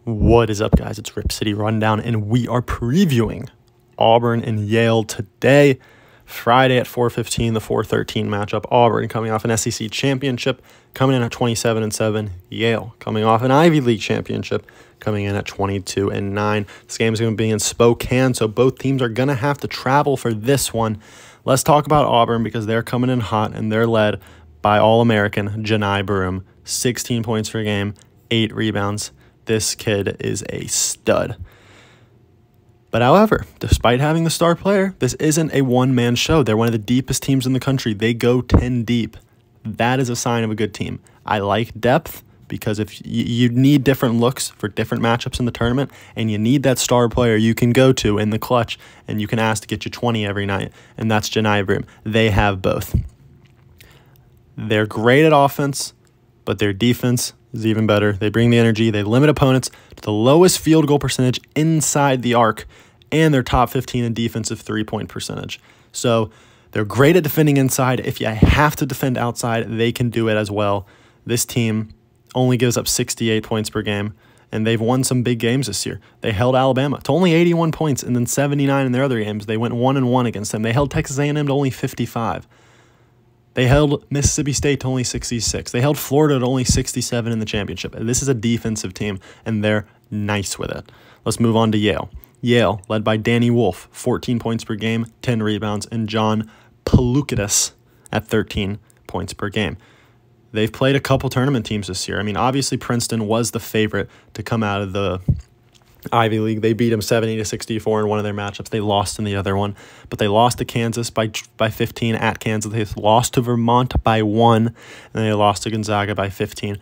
What is up, guys? It's Rip City Rundown, and we are previewing Auburn and Yale today, Friday at 4:15, the 4:13 matchup. Auburn coming off an SEC championship, coming in at 27-7. Yale coming off an Ivy League championship, coming in at 22-9. This game is going to be in Spokane, so both teams are going to have to travel for this one. Let's talk about Auburn because they're coming in hot, and they're led by All-American Janai Broome. 16 points per game, 8 rebounds. This kid is a stud. But however, despite having the star player, this isn't a one-man show. They're one of the deepest teams in the country. They go 10 deep. That is a sign of a good team. I like depth because if you need different looks for different matchups in the tournament, and you need that star player you can go to in the clutch, and you can ask to get you 20 every night, and that's Janai Broome. They have both. They're great at offense, but their defense is even better. They bring the energy. They limit opponents to the lowest field goal percentage inside the arc, and they're top 15 in defensive three-point percentage. So they're great at defending inside. If you have to defend outside, they can do it as well. This team only gives up 68 points per game, and they've won some big games this year. They held Alabama to only 81 points and then 79 in their other games. They went 1-1 against them. They held Texas A&M to only 55. They held Mississippi State to only 66. They held Florida to only 67 in the championship. This is a defensive team, and they're nice with it. Let's move on to Yale. Yale, led by Danny Wolf, 14 points per game, 10 rebounds, and John Palukidis at 13 points per game. They've played a couple tournament teams this year. I mean, obviously Princeton was the favorite to come out of the Ivy League. They beat them 70-64 in one of their matchups. They lost in the other one, but they lost to Kansas by 15 at Kansas. They lost to Vermont by 1, and they lost to Gonzaga by 15.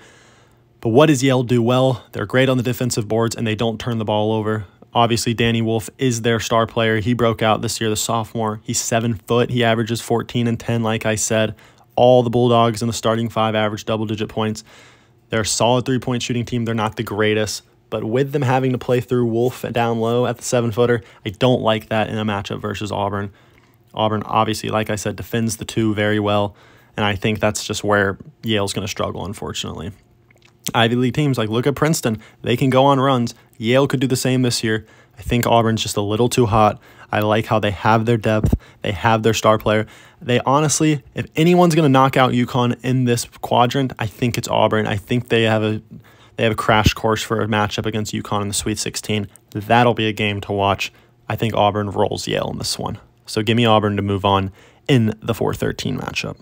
But what does Yale do well? They're great on the defensive boards, and they don't turn the ball over. Obviously, Danny Wolf is their star player. He broke out this year, the sophomore. He's 7 foot. He averages 14 and 10, like I said. All the Bulldogs in the starting 5 average double-digit points. They're a solid three-point shooting team. They're not the greatest. But with them having to play through Wolf down low at the 7-footer, I don't like that in a matchup versus Auburn. Auburn, obviously, like I said, defends the 2 very well, and I think that's just where Yale's going to struggle, unfortunately. Ivy League teams, like look at Princeton. They can go on runs. Yale could do the same this year. I think Auburn's just a little too hot. I like how they have their depth. They have their star player. They honestly, if anyone's going to knock out UConn in this quadrant, I think it's Auburn. I think they have a crash course for a matchup against UConn in the Sweet 16. That'll be a game to watch. I think Auburn rolls Yale in this one. So give me Auburn to move on in the 4-13 matchup.